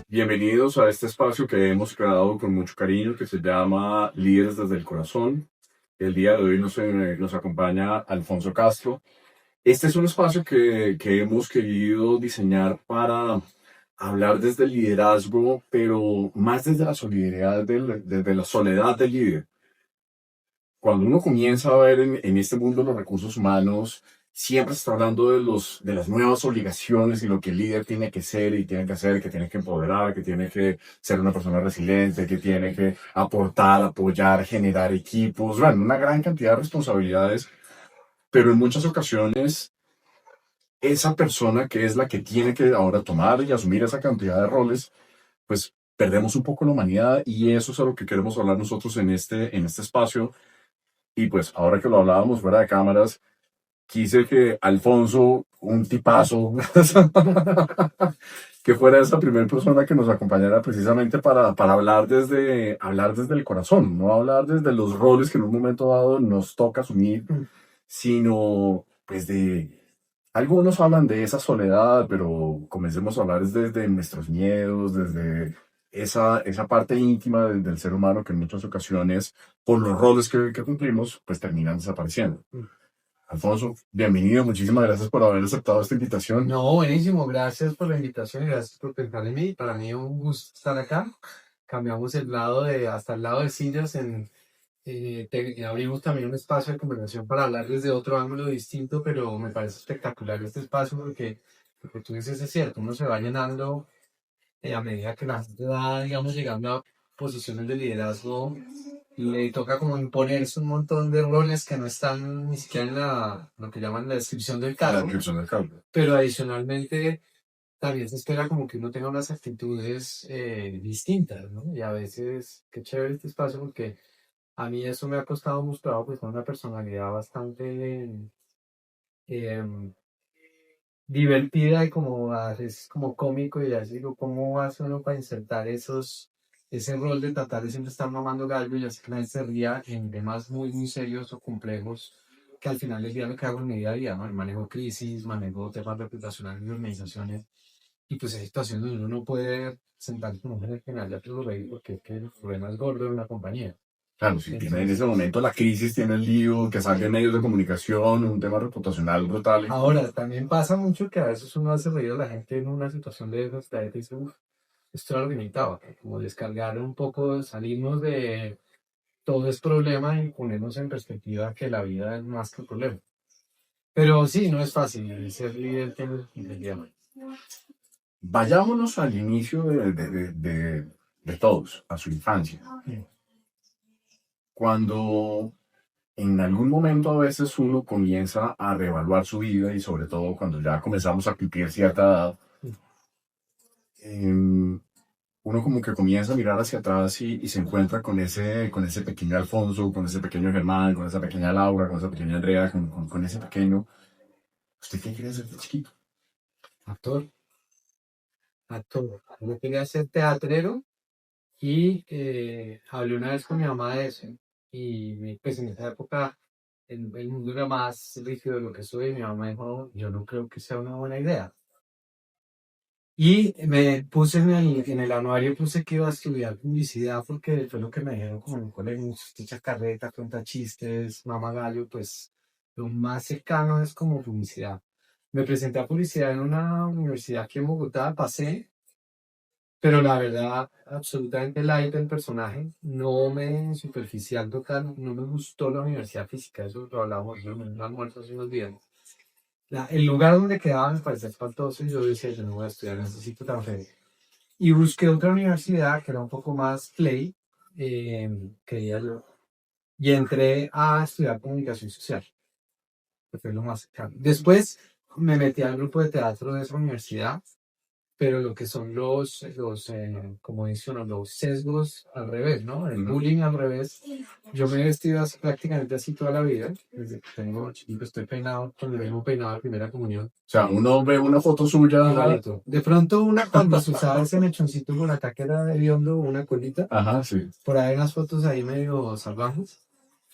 Bienvenidos a este espacio que hemos creado con mucho cariño que se llama Líderes desde el Corazón. El día de hoy nos acompaña Alfonso Castro. Este es un espacio que hemos querido diseñar para hablar desde el liderazgo, pero más desde la solidaridad, desde la soledad del líder. Cuando uno comienza a ver en este mundo los recursos humanos, siempre se está hablando de las nuevas obligaciones y lo que el líder tiene que ser y tiene que hacer, que tiene que empoderar, que tiene que ser una persona resiliente, que tiene que aportar, apoyar, generar equipos, bueno, una gran cantidad de responsabilidades, pero en muchas ocasiones esa persona que es la que tiene que ahora tomar y asumir esa cantidad de roles, pues perdemos un poco la humanidad y eso es a lo que queremos hablar nosotros en este espacio. Y pues ahora que lo hablábamos fuera de cámaras, quise que Alfonso, un tipazo, que fuera esa primera persona que nos acompañara precisamente para hablar desde el corazón, no hablar desde los roles que en un momento dado nos toca asumir, sino pues de... Algunos hablan de esa soledad, pero comencemos a hablar desde nuestros miedos, desde esa parte íntima del ser humano que en muchas ocasiones, por los roles que cumplimos, pues terminan desapareciendo. Alfonso, bienvenido, muchísimas gracias por haber aceptado esta invitación. No, buenísimo, gracias por la invitación y gracias por pensar en mí. Para mí es un gusto estar acá. Cambiamos hasta el lado de sillas abrimos también un espacio de conversación para hablar desde otro ángulo distinto, pero me parece espectacular este espacio porque lo que tú dices es cierto, uno se va llenando a medida que la gente va, digamos, llegando a posiciones de liderazgo, le toca como imponerse un montón de roles que no están ni siquiera en lo que llaman la descripción del La cargo, descripción del cargo. pero adicionalmente también se espera como que uno tenga unas actitudes distintas, ¿no? Y a veces, qué chévere este espacio porque a mí eso me ha costado mucho trabajo, pues con una personalidad bastante em, divertida y como a veces como cómico y así digo, ¿cómo hace uno para insertar ese rol de tratar de siempre estar mamando gallo y así que la gente se ría en temas muy, muy serios o complejos que al final del día lo que hago en mi día a día, ¿no? El manejo crisis, manejo temas reputacionales de organizaciones y pues hay situaciones donde uno no puede sentarse con un gerente general ya te lo veis porque es que el problema es gordo en una compañía. Claro, si tiene en ese Entonces, momento la crisis, tiene el lío, que salga en medios de comunicación, un tema reputacional brutal. ahora, también pasa mucho que a veces uno hace reír a la gente en una situación de esas, la gente dice, uff, esto era lo que necesitaba, como descargar un poco, salirnos de todo es problema y ponernos en perspectiva que la vida es más que un problema. Pero sí, no es fácil, ser líder tiene el día. Vayámonos al inicio de todos, a su infancia. Cuando en algún momento a veces uno comienza a reevaluar su vida y sobre todo cuando ya comenzamos a cumplir cierta edad, em, uno como que comienza a mirar hacia atrás y se encuentra con ese pequeño Alfonso, con ese pequeño Germán, con esa pequeña Laura, con esa pequeña Andrea, con ese pequeño. ¿Usted qué quiere ser de chiquito? Actor, actor. Yo quería ser teatrero y hablé una vez con mi mamá de eso. Y pues en esa época el mundo era más rígido de lo que soy. Mi mamá dijo, yo no creo que sea una buena idea. Y me puse en el anuario, puse que iba a estudiar publicidad porque fue lo que me dijeron como en el colegio, usted echa carreta, cuenta chistes, mamá gallo, pues lo más cercano es como publicidad. Me presenté a publicidad en una universidad aquí en Bogotá, pasé, pero la verdad, absolutamente light el personaje, no me superficial total, no me gustó la universidad física, eso lo hablamos en un almuerzo hace unos días. El lugar donde quedaba me parecía espantoso y yo decía, yo no voy a estudiar, necesito tan fe. Y busqué otra universidad que era un poco más play, quería yo, y entré a estudiar comunicación social, que fue lo más cercano. Después me metí al grupo de teatro de esa universidad pero lo que son como dice uno, los sesgos al revés, ¿no? El bullying al revés. Yo me he vestido prácticamente así toda la vida. Desde que tengo chiquito estoy peinado con el mismo peinado de primera comunión. O sea, uno ve una foto suya. Igualito. De pronto cuando se usaba ese mechoncito por acá que era de biondo, una colita. Ajá, sí. Por ahí unas fotos ahí medio salvajes.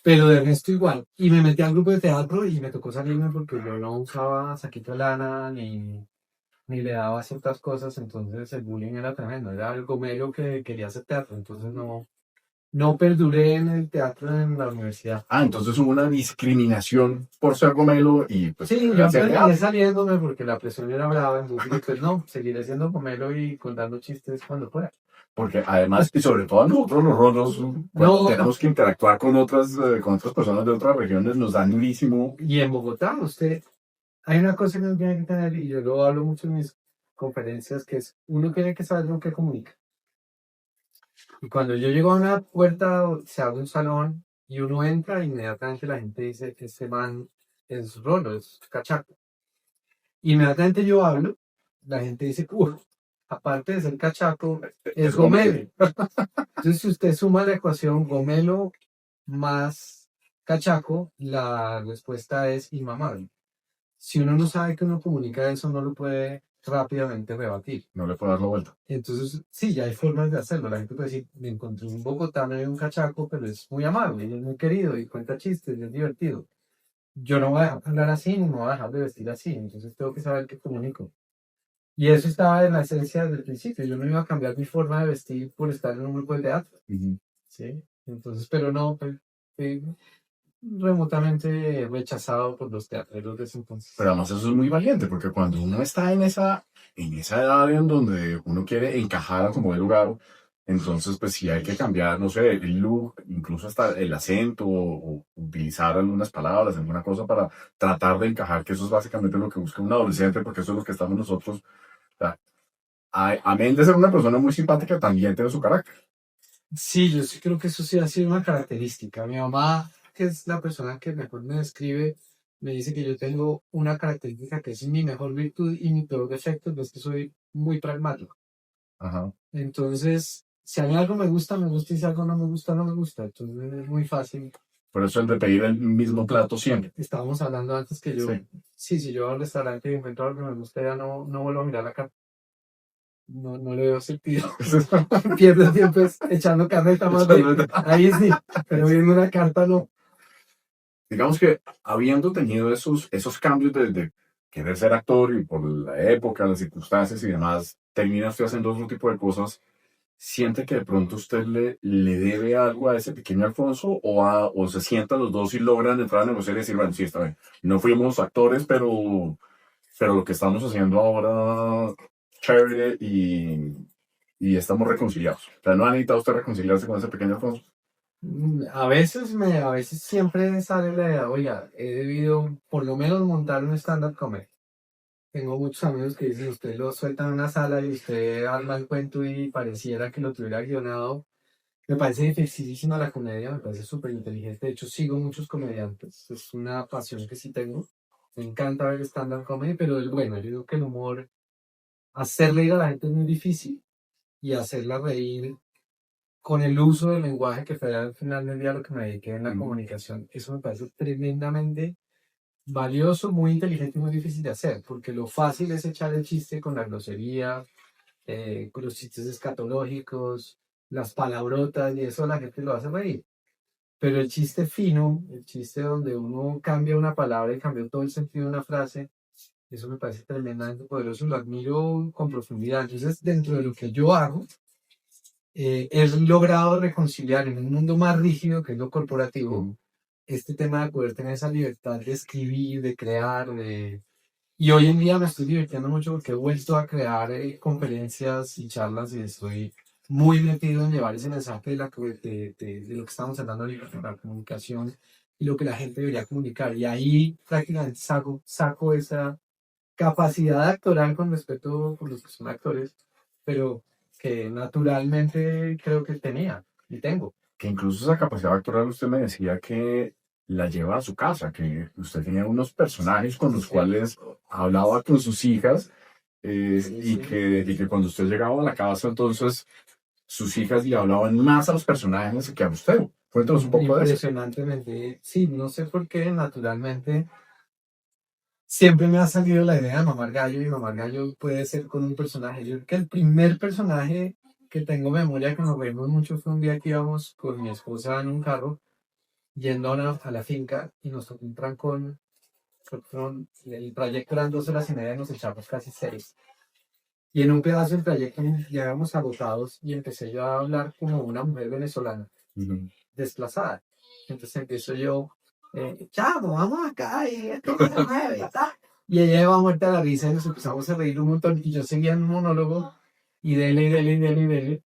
Pero de resto igual. Y me metí al grupo de teatro y me tocó salirme porque yo no usaba saquito de lana ni le daba ciertas cosas, entonces el bullying era tremendo, era el gomelo que quería hacer teatro, entonces no perduré en el teatro en la universidad. Entonces hubo una discriminación por ser gomelo y pues... Sí, yo terminé saliéndome porque la presión era brava en bullying, pues no, seguiré siendo gomelo y contando chistes cuando pueda. Porque además, y sobre todo a nosotros los rolos, cuando tenemos que interactuar con otras personas de otras regiones, nos dan durísimo. Y en Bogotá, hay una cosa que uno tiene que tener, y yo lo hablo mucho en mis conferencias, que es, uno tiene que saber lo que comunica. Y cuando yo llego a una puerta, se abre un salón, y uno entra, inmediatamente la gente dice que ese man es rolo, es cachaco. Inmediatamente yo hablo, la gente dice, aparte de ser cachaco, es gomelo. Entonces, si usted suma la ecuación gomelo más cachaco, la respuesta es inmamable. Si uno no sabe que uno comunica eso, no lo puede rápidamente rebatir. No le puedo dar la vuelta. Entonces, sí, ya hay formas de hacerlo. La gente puede decir, me encontré un bogotano y un cachaco, pero es muy amable, y es muy querido, y cuenta chistes, y es divertido. Yo no voy a hablar así, ni me voy a dejar de vestir así, entonces tengo que saber qué comunico. Y eso estaba en la esencia desde el principio. Yo no iba a cambiar mi forma de vestir por estar en un grupo de teatro. ¿Sí? Entonces, pero no, fui remotamente rechazado por los teatreros de ese entonces. Pero además eso es muy valiente, porque cuando uno está en esa edad en donde uno quiere encajar a como de lugar, entonces pues sí hay que cambiar, no sé, el look, incluso hasta el acento o utilizar algunas palabras, alguna cosa para tratar de encajar, que eso es básicamente lo que busca un adolescente, porque eso es lo que estamos nosotros. O sea, amén de ser una persona muy simpática, también tiene su carácter. Sí, yo sí creo que eso sí ha sido una característica. Mi mamá, que es la persona que mejor me describe, me dice que yo tengo una característica que es mi mejor virtud y mi peor defecto, es que soy muy pragmático. Ajá. Entonces, si a mí algo me gusta, me gusta, y si algo no me gusta, no me gusta. Entonces es muy fácil. Por eso el de pedir el mismo plato siempre. Estábamos hablando antes que yo, si yo voy al restaurante y encuentro algo que me gusta, ya no vuelvo a mirar la carta. No le veo sentido. Pierdo tiempo echando carreta más bien. Ahí sí, pero viendo una carta no. Digamos que habiendo tenido esos cambios de querer ser actor y por la época, las circunstancias y demás, termina usted haciendo otro tipo de cosas, ¿siente que de pronto usted le debe algo a ese pequeño Alfonso o se sientan los dos y logran entrar a negociar y decir, bueno, sí, está bien, no fuimos actores, pero lo que estamos haciendo ahora, chévere y estamos reconciliados? O sea, ¿no ha necesitado usted reconciliarse con ese pequeño Alfonso? A veces siempre sale la idea, oiga, he debido por lo menos montar un stand-up comedy. Tengo muchos amigos que dicen, usted lo suelta en una sala y usted arma el cuento y pareciera que lo tuviera guionado. Me parece dificilísima la comedia, me parece súper inteligente. De hecho, sigo muchos comediantes. Es una pasión que sí tengo. Me encanta ver stand-up comedy, pero bueno, yo digo que el humor, hacer reír a la gente es muy difícil y hacerla reír con el uso del lenguaje, que fue al final del día lo que me dediqué en la comunicación, eso me parece tremendamente valioso, muy inteligente y muy difícil de hacer, porque lo fácil es echar el chiste con la grosería, con los chistes escatológicos, las palabrotas, y eso la gente lo hace reír. Pero el chiste fino, el chiste donde uno cambia una palabra y cambia todo el sentido de una frase, eso me parece tremendamente poderoso, lo admiro con profundidad. Entonces, dentro de lo que yo hago, he logrado reconciliar en un mundo más rígido, que es lo corporativo, este tema de poder tener esa libertad de escribir, de crear, y hoy en día me estoy divirtiendo mucho porque he vuelto a crear conferencias y charlas y estoy muy metido en llevar ese mensaje de lo que estamos hablando ahorita, de la comunicación y lo que la gente debería comunicar. Y ahí prácticamente saco esa capacidad actoral con respeto por los que son actores, pero que naturalmente creo que tenía y tengo. Que incluso esa capacidad actoral usted me decía que la lleva a su casa, que usted tenía unos personajes con los cuales hablaba con sus hijas Sí, y sí. que cuando usted llegaba a la casa, entonces sus hijas le hablaban más a los personajes que a usted. Cuéntanos un poco de eso. Impresionantemente. Sí, no sé por qué, naturalmente, siempre me ha salido la idea de mamar gallo y mamar gallo puede ser con un personaje. Yo creo que el primer personaje que tengo memoria que nos vemos mucho fue un día que íbamos con mi esposa en un carro yendo a la finca y nos tocó un trancón. El trayecto eran 2 horas y media y nos echamos casi 6. Y en un pedazo del trayecto llegamos agotados y empecé yo a hablar como una mujer venezolana Ujú. desplazada. Entonces empiezo yo, chamo, vamos acá y esto se mueve y tal. Y ella iba muerta de la risa y nos empezamos a reír un montón y yo seguía en un monólogo y dele, y dele, y dele, y dele.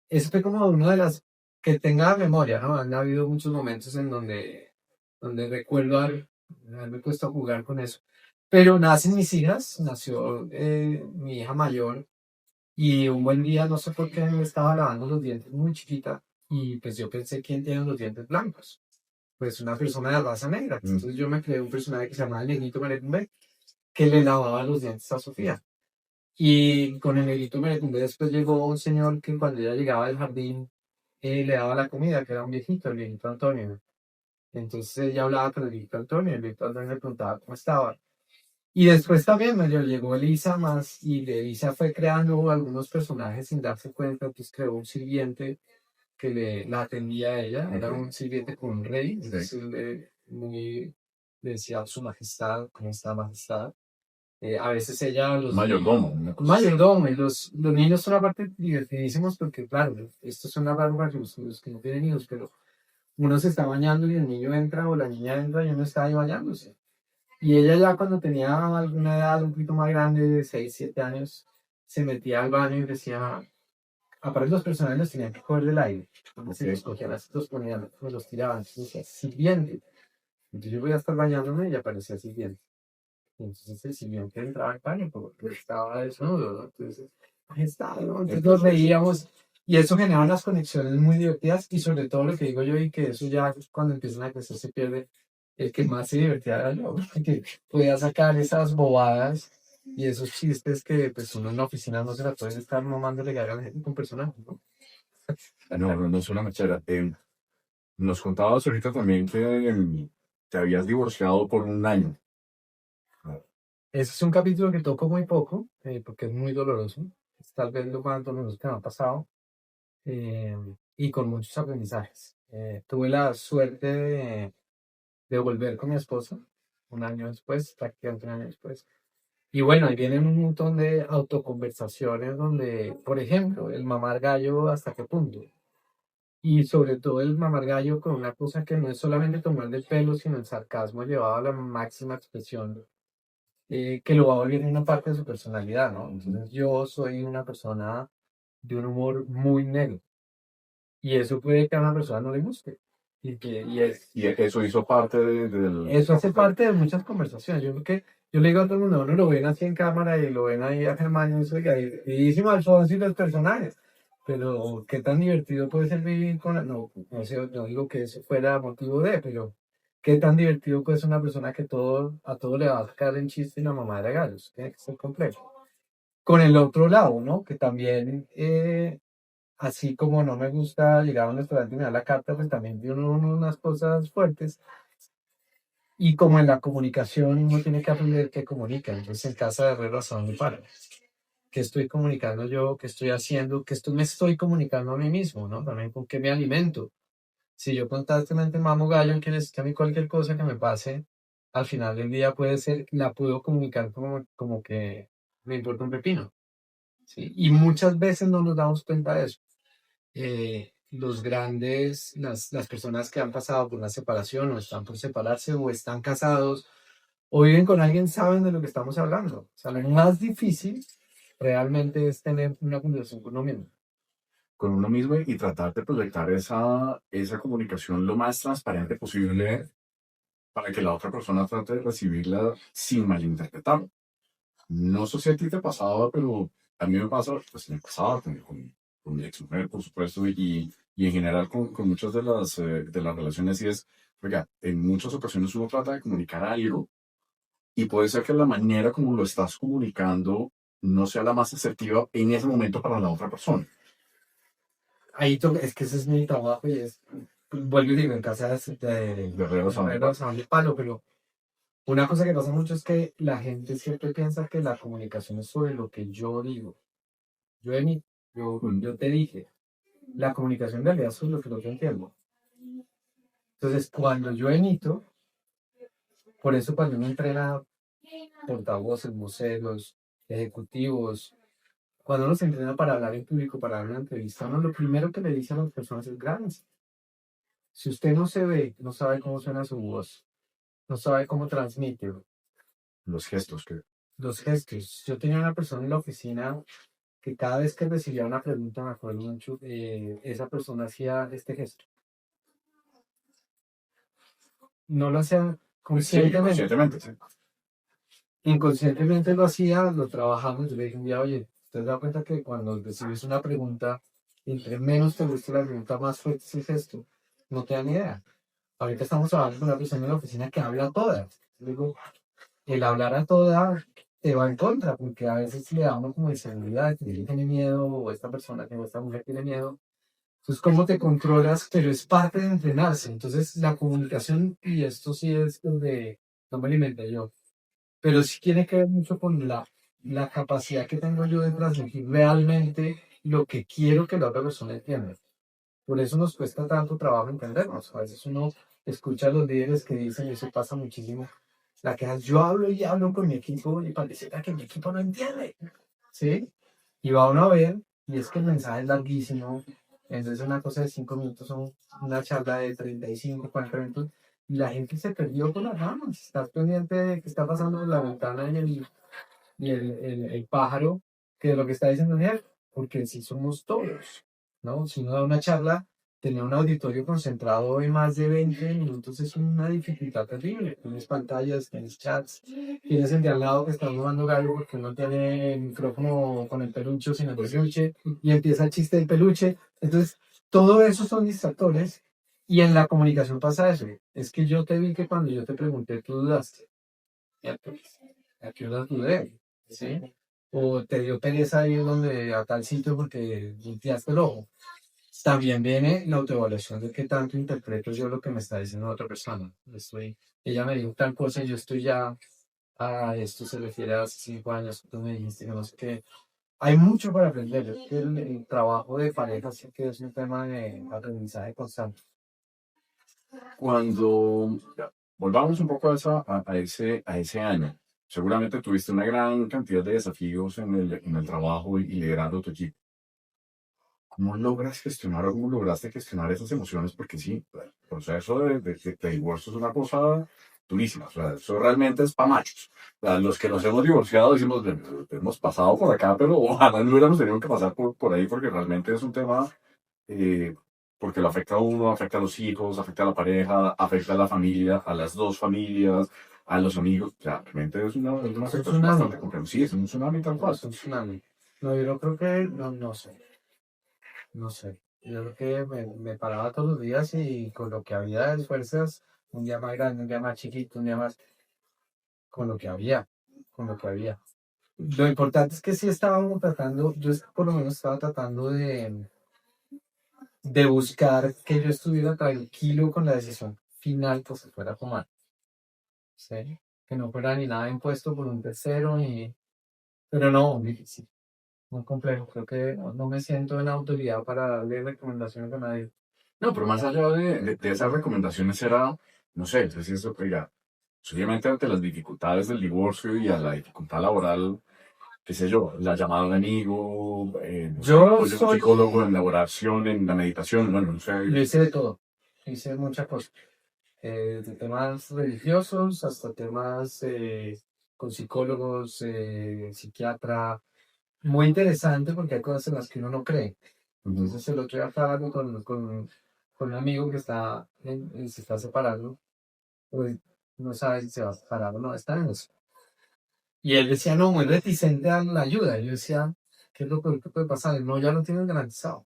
Eso fue como una de las que tenga memoria, ¿no? Han habido muchos momentos en donde recuerdo haberme puesto a jugar con eso. Pero nacen mis hijas, nació mi hija mayor y un buen día, no sé por qué, me estaba lavando los dientes muy chiquita y pues yo pensé, ¿quién tiene los dientes blancos? Pues una persona de raza negra. Entonces yo me creé un personaje que se llamaba el Negrito Merecumbe, que le lavaba los dientes a Sofía. Y con el Negrito Merecumbe después llegó un señor que cuando ella llegaba del jardín le daba la comida, que era un viejito, el viejito Antonio. Entonces ella hablaba con el viejito Antonio, el viejito Antonio le preguntaba cómo estaba. Y después también medio llegó Elisa más y Elisa fue creando algunos personajes sin darse cuenta, entonces creó un sirviente que la atendía a ella, era Ok. un sirviente con un rey, Sí. entonces le decía su majestad, ¿cómo está majestad? A veces ella, Mayordomo, una un cosa así. mayordomo, y los niños son aparte divertidísimos porque, claro, estos son para los que no tienen hijos, pero uno se está bañando y el niño entra o la niña entra y uno está ahí bañándose. Y ella ya cuando tenía alguna edad un poquito más grande, de 6 7 años, se metía al baño y decía, aparte los personajes los tenían que coger del aire. Entonces Ok. los cogían así, los ponían, los tiraban. Entonces decía, sirviente. Entonces yo voy a estar bañándome y aparecía sirviente. Y entonces el sirviente entraba al baño porque estaba desnudo, ¿no? Entonces, ahí está, ¿no? Entonces nos reíamos y eso genera unas conexiones muy divertidas y sobre todo lo que digo yo y que eso ya cuando empiezan a crecer se pierde, el que más se divertía era yo, porque podía sacar esas bobadas y esos chistes que pues uno en la oficina no se la puede estar mamándole gallo a la gente con personajes, ¿no? No, no, no es una mechera. Nos contabas ahorita también que te habías divorciado por un año. Ese es un capítulo que toco muy poco, porque es muy doloroso. Es tal vez lo más doloroso que me ha pasado. eh, y con muchos aprendizajes. Tuve la suerte de volver con mi esposa 1 año después, prácticamente 1 año después. Y bueno, ahí vienen un montón de autoconversaciones donde, por ejemplo, el mamar gallo hasta qué punto. Y sobre todo el mamar gallo con una cosa que no es solamente tomar del pelo, sino el sarcasmo llevado a la máxima expresión, que lo va volviendo una parte de su personalidad, ¿no? Entonces yo soy una persona de un humor muy negro. Y eso puede que a una persona no le guste. Y eso hizo parte Eso hace parte de muchas conversaciones. Yo creo que yo le digo a todo el mundo, uno lo ven así en cámara y lo ven ahí a Germán y eso, oiga, divertidísimo Alfonso y los personajes. Pero qué tan divertido puede ser vivir con no, no sé, no digo que eso fuera motivo de, pero qué tan divertido puede ser una persona que a todo le va a sacar en chiste y la mamá de gallos. Tiene que ser complejo. Con el otro lado, ¿no? Que también así como no me gusta llegar a un restaurante y me da la carta, pues también vi unas cosas fuertes. Y como en la comunicación uno tiene que aprender qué comunica. Entonces en casa de Herrero, ¿hasta dónde paro? ¿Qué estoy comunicando yo? ¿Qué estoy haciendo? Me estoy comunicando a mí mismo, ¿no? También con qué me alimento. Si yo constantemente mamo gallo, quiere decir que a mí cualquier cosa que me pase, al final del día puede ser, la puedo comunicar como que me importa un pepino. ¿Sí? Y muchas veces no nos damos cuenta de eso. Las personas que han pasado por una separación o están por separarse o están casados o viven con alguien saben de lo que estamos hablando. O sea, lo más difícil realmente es tener una conversación con uno mismo. con uno mismo y tratar de proyectar esa comunicación lo más transparente posible para que la otra persona trate de recibirla sin malinterpretarlo. No sé si a ti te pasaba, pero a mí me pasa, pues me pasaba con mi ex mujer, por supuesto, y en general con muchas de las relaciones, y es, oiga, en muchas ocasiones uno trata de comunicar algo y puede ser que la manera como lo estás comunicando no sea la más asertiva en ese momento para la otra persona. Es que ese es mi trabajo y es, vuelvo y digo, en casa De regreso de Rosa, de palo, pero una cosa que pasa mucho es que la gente siempre piensa que la comunicación es sobre lo que yo digo. Yo, emi- yo te dije, la comunicación en realidad es sobre lo que yo entiendo. Entonces, cuando yo emito, por eso cuando uno entrena portavoces, voceros, ejecutivos, cuando uno se entrena para hablar en público, para dar una entrevista, uno lo primero que le dice a las personas es gracias. Si usted no se ve, no sabe cómo suena su voz, no sabe cómo transmite los gestos que... los gestos. Yo tenía una persona en la oficina que cada vez que recibía una pregunta, me acuerdo mucho, esa persona hacía este gesto. No lo hacía Sí, conscientemente. conscientemente, sí. Inconscientemente lo hacía, lo trabajamos. Yo le dije un día, oye, ¿te has dado cuenta que cuando recibes una pregunta, entre menos te guste la pregunta, más fuerte es el gesto? No te dan idea. Ahorita estamos hablando con una persona en la oficina que habla a todas. Digo, el hablar a todas te va en contra, porque a veces le da a uno como inseguridad, que él tiene miedo, o esta persona, o esta mujer tiene miedo. Entonces, ¿cómo te controlas? Pero es parte de entrenarse. Entonces, la comunicación, y esto sí es donde no me lo inventé yo, pero sí tiene que ver mucho con la capacidad que tengo yo de transmitir realmente lo que quiero que la otra persona entienda. Por eso nos cuesta tanto trabajo entendernos. A veces uno escucha a los líderes que dicen, y eso pasa muchísimo, la queja es, yo hablo y hablo con mi equipo y pareciera que mi equipo no entiende. ¿Sí? Y va uno a ver, y es que el mensaje es larguísimo. Entonces una cosa de 5 minutos son una charla de 35, 40 minutos. Y la gente se perdió con las ramas. Estás pendiente de qué está pasando en la ventana y el pájaro, que es lo que está diciendo él, porque si somos todos, ¿no? Si uno da una charla, tener un auditorio concentrado en más de 20 minutos es una dificultad terrible. Tienes pantallas, tienes chats, tienes el de al lado que está jugando gallo porque no tiene el micrófono con el peluche, sino el peluche, y empieza el chiste del peluche. Entonces, todo eso son distractores. Y en la comunicación pasa eso. Es que yo te vi que cuando yo te pregunté, tú dudaste. Miércoles, ¿a qué horas dudé? ¿Sí? O te dio pereza ir donde a tal sitio porque limpiaste el ojo. También viene la autoevaluación de qué tanto interpreto yo lo que me está diciendo otra persona. Ella me dijo tal cosa y yo estoy ya a esto se refiere a hace 5 años, tú me dijiste que no sé qué. Hay mucho para aprender. Es que el trabajo de pareja sí que es un tema de aprendizaje constante. Cuando ya, volvamos un poco a, a ese año, seguramente tuviste una gran cantidad de desafíos en el trabajo y liderando tu equipo. ¿Cómo logras gestionar o cómo lograste gestionar esas emociones? Porque sí, el proceso de divorcio es una cosa durísima. O sea, eso realmente es para machos. O sea, los que nos hemos divorciado decimos, hemos pasado por acá, pero ojalá no hubiéramos tenido que pasar por ahí porque realmente es un tema, eh, porque lo afecta a uno, afecta a los hijos, afecta a la pareja, afecta a la familia, a las dos familias, a los amigos. O sea, realmente es una Es un afectación tsunami. bastante compleja. Sí, es un tsunami tal cual. Es un tsunami. No, yo no creo que, no, no sé. No sé, yo creo que me paraba todos los días y con lo que había de fuerzas, un día más grande, un día más chiquito, un día más, con lo que había, con lo que había. Lo importante es que sí estábamos tratando, yo por lo menos estaba tratando de buscar que yo estuviera tranquilo con la decisión final que se fuera a tomar, ¿sí? Que no fuera ni nada impuesto por un tercero, ni, pero no, difícil, muy complejo. Creo que no me siento en autoridad para darle recomendaciones a nadie. No, pero más allá de esas recomendaciones era, no sé, es decir, eso, oiga, pues, obviamente ante las dificultades del divorcio y a la dificultad laboral, qué sé yo, la llamada a un amigo, no sé, Yo apoyo de un soy, psicólogo en la oración, en la meditación, bueno, no sé. yo hice de todo, hice muchas cosas, de temas religiosos hasta temas con psicólogos, psiquiatra, muy interesante porque hay cosas en las que uno no cree. Ujú. Entonces el otro día estaba hablando con un amigo que se está separando, pues no sabe si se va a separar o no, está en eso. Y él decía, no, muy reticente a la ayuda. Y yo decía, ¿qué es lo peor que puede pasar? El no, ya lo tienen garantizado.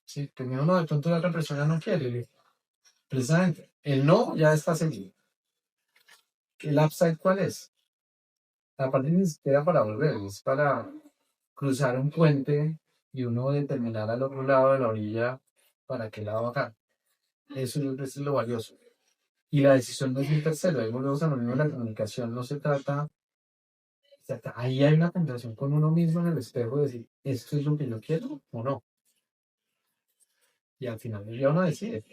Sí, primero no, de pronto la otra persona no quiere. Precisamente, el no ya está seguido. ¿El upside cuál es? aparte ni siquiera para volver, es para cruzar un puente y uno determinar al otro lado de la orilla para qué lado bajar. Eso yo creo que es lo valioso. Y la decisión no es un tercero, ahí volvemos a lo mismo, la comunicación no se trata, o sea, ahí hay una conversación con uno mismo en el espejo de decir, ¿esto es lo que yo quiero o no? Y al final ya uno decide.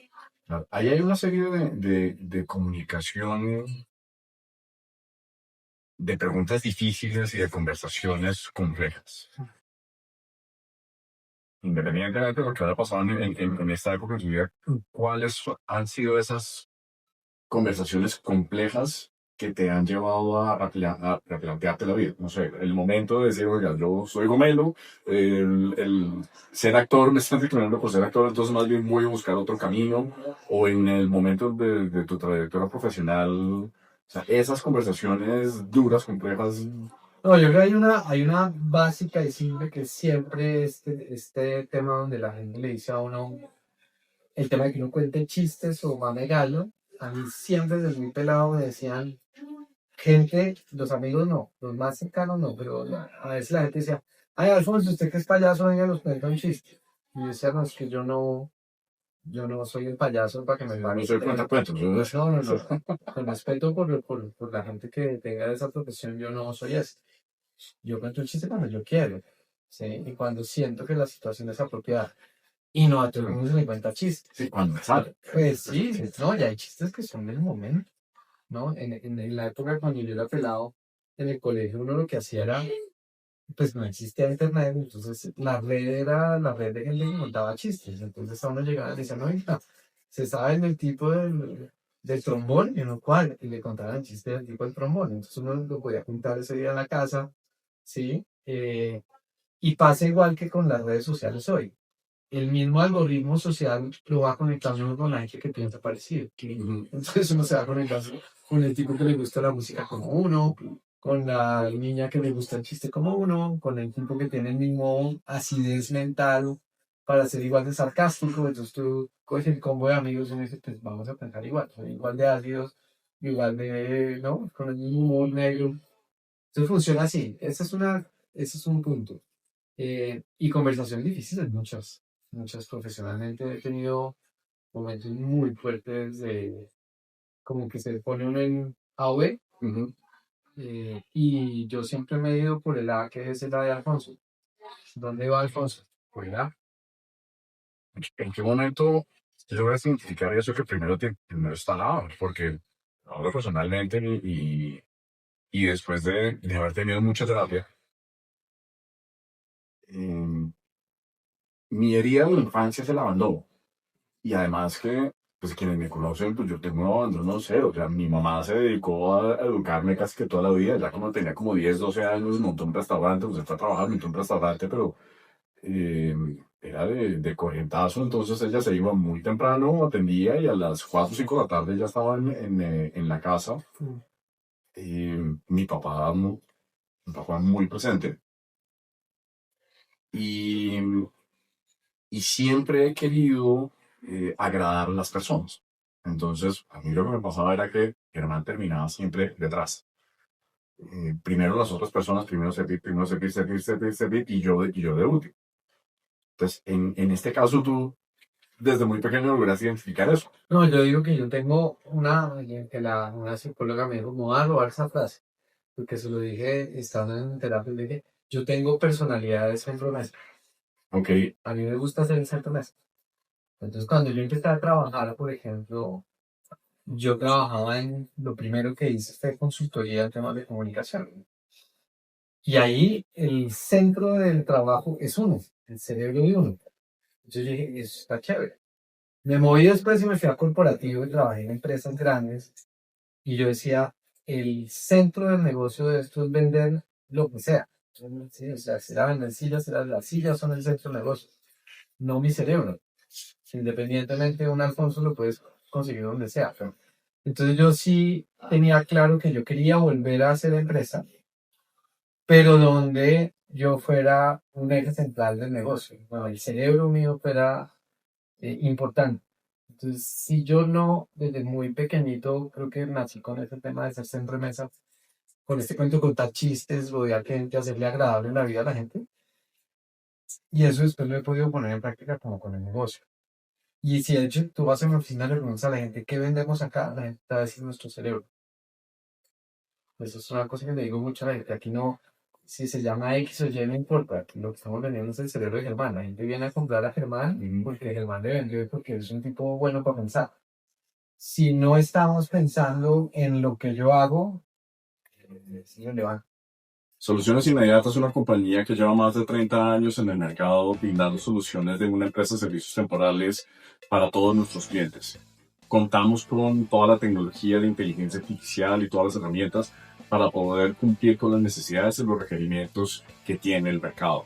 Claro, ahí hay una serie de comunicación, de preguntas difíciles y de conversaciones complejas. Independientemente de lo que haya pasado en esta época de tu vida, ¿cuáles han sido esas conversaciones complejas que te han llevado a replantearte la vida? No sé, el momento de decir, oiga, yo soy gomelo, el ser actor me está declarando por ser actor, entonces más bien voy a buscar otro camino, o en el momento de tu trayectoria profesional, o sea, esas conversaciones duras, complejas. No, yo creo que hay una básica y simple que es siempre este tema donde la gente le dice a uno el tema de que uno cuente chistes o mame gallo. A mí siempre desde muy pelado me decían, gente, los amigos no, los más cercanos no, pero a veces la gente decía, ay, Alfonso, usted que es payaso, venga, nos cuenta un chiste. Y yo decía, no, es que yo no soy el payaso para que me No paguen. soy cuentacuentos. No, no, no. Con respeto por la gente que tenga esa profesión, yo no soy ese. Yo cuento un chiste cuando yo quiero, ¿sí? Y cuando siento que la situación es apropiada. Y no a todo el mundo se le cuenta chistes. Sí, cuando me sale. Pues sí, no, y hay chistes que son del momento, ¿no? En la época cuando yo era pelado, en el colegio uno lo que hacía era, pues no existía internet, entonces la red era la red de gente que contaba chistes. Entonces a uno llegaba y le decían, oiga, se sabe el tipo del trombón, y uno cuál, y le contaban el chiste del tipo del trombón. Entonces uno lo podía juntar ese día en la casa, ¿sí? Y pasa igual que con las redes sociales hoy. El mismo algoritmo social lo va conectando uno con la gente que piensa parecido. Entonces uno se va conectando con el tipo que le gusta la música como uno, con la niña que le gusta el chiste como uno, con el tipo que tiene el mismo acidez mental para ser igual de sarcástico. Entonces tú coges el combo de amigos y uno dice, pues vamos a pensar igual, son igual de ácidos, igual de, ¿no? Con el mismo humor negro. Entonces funciona así. Ese es un punto. Y conversaciones difíciles, muchas, muchas profesionalmente he tenido momentos muy fuertes de como que se pone uno en A o B, y yo siempre me he ido por el A, que es el A de Alfonso. ¿Dónde va Alfonso? Por el A. ¿En qué momento logras identificar eso que primero está al lado? Porque ahora personalmente y después de haber tenido mucha terapia, eh, mi herida de la infancia es el abandono. Y además que, pues quienes me conocen, pues yo tengo un abandono cero. O sea, mi mamá se dedicó a educarme casi que toda la vida. Ya cuando tenía como 10 12 años, montó un restaurante, pues está trabajando, montó un restaurante, pero eh, era de corrientazo. Entonces ella se iba muy temprano, atendía y a las 4 o 5 de la tarde ya estaba en la casa. Mi papá, mi papá muy presente. Y, y siempre he querido agradar a las personas. Entonces, a mí lo que me pasaba era que Germán terminaba siempre detrás. Primero las otras personas, primero servir, servir, servir, servir, y yo de último. Entonces, en este caso, tú desde muy pequeño logras identificar eso. No, yo digo que yo tengo una psicóloga me dijo, me voy a robar esa frase, porque se lo dije estando en terapia, le dije, yo tengo personalidad de centro mesa. Ok. A mí me gusta ser el centro mesa. Entonces, cuando yo empecé a trabajar, por ejemplo, yo trabajaba en, lo primero que hice fue consultoría en temas de comunicación. Y ahí el centro del trabajo es uno, el cerebro de uno. Entonces yo dije, eso está chévere. Me moví después y me fui a corporativo y trabajé en empresas grandes. Y yo decía, el centro del negocio de esto es vender lo que sea. Sí, o sea, será vender sillas, será las sillas son el centro del negocio, no mi cerebro. Independientemente de un Alfonso lo puedes conseguir donde sea. Entonces yo sí tenía claro que yo quería volver a hacer empresa, pero donde yo fuera un eje central del negocio. Bueno, el cerebro mío fuera importante. Entonces, si yo no, desde muy pequeñito, creo que nací con ese tema de ser centro de mesa, con este cuento contar chistes, rodear gente, hacerle agradable la vida a la gente. Y eso después lo he podido poner en práctica como con el negocio. Y si de hecho tú vas a mi oficina y le preguntas a la gente qué vendemos acá, la gente te va a decir nuestro cerebro. Eso es una cosa que le digo mucho a la gente. Aquí no, si se llama X o Y, no importa. Aquí lo que estamos vendiendo es el cerebro de Germán. La gente viene a comprar a Germán porque Germán le vendió y porque es un tipo bueno para pensar. Si no estamos pensando en lo que yo hago, es irrelevante. Soluciones Inmediatas es una compañía que lleva más de 30 años en el mercado brindando soluciones de una empresa de servicios temporales para todos nuestros clientes. Contamos con toda la tecnología de inteligencia artificial y todas las herramientas para poder cumplir con las necesidades y los requerimientos que tiene el mercado.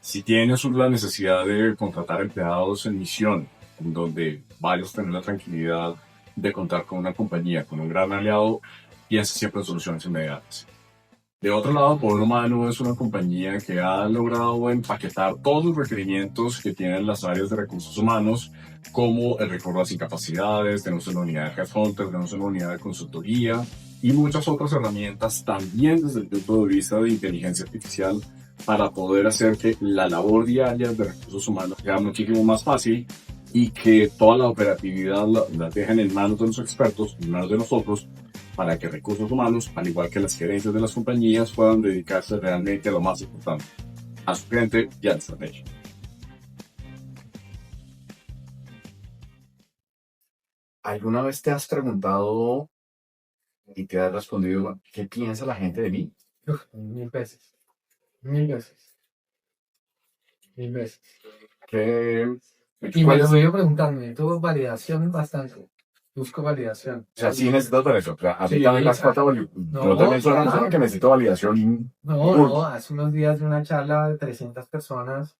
Si tienes la necesidad de contratar empleados en misión, en donde vayas a tener la tranquilidad de contar con una compañía, con un gran aliado, piensa siempre en Soluciones Inmediatas. De otro lado, Poder Humano es una compañía que ha logrado empaquetar todos los requerimientos que tienen las áreas de recursos humanos, como el recurso a las incapacidades, tenemos una unidad de Headhunter, tenemos una unidad de consultoría y muchas otras herramientas también desde el punto de vista de inteligencia artificial para poder hacer que la labor diaria de recursos humanos sea muchísimo más fácil y que toda la operatividad la dejen en manos de los expertos, en manos de nosotros, para que recursos humanos, al igual que las gerencias de las compañías, puedan dedicarse realmente a lo más importante, a su cliente y a la estrategia. ¿Alguna vez te has preguntado y te has respondido qué piensa la gente de mí? Uf, 1000 veces. 1000 veces. 1000 veces. Y me lo voy preguntando, tuvo validación bastante. Busco validación. O sea, sí necesitas validación. O sea, a mí Sí, también las falta validación. No también suena claro. que necesito validación. No, hace unos días de una charla de 300 personas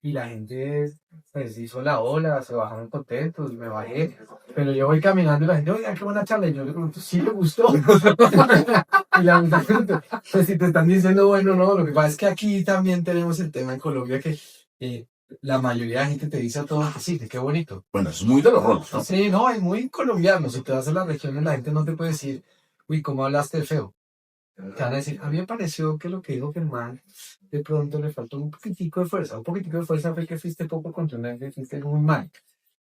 y la gente pues hizo la ola, se bajaron contentos, me bajé, pero yo voy caminando y la gente, oiga, qué buena charla, y yo le pregunto, ¿sí le gustó? Y la gente, pues si te están diciendo, bueno, no, lo que pasa es que aquí también tenemos el tema en Colombia que la mayoría de la gente te dice a todos que sí, que qué bonito. Bueno, es muy de los roles, ¿no? Sí, no, es muy colombiano, si te vas a las regiones la gente no te puede decir, uy, ¿cómo hablaste de feo? Te van a decir, a mí me pareció que lo que dijo Germán, de pronto le faltó un poquitico de fuerza. Un poquitico de fuerza fue que fuiste poco contundente, fuiste muy mal.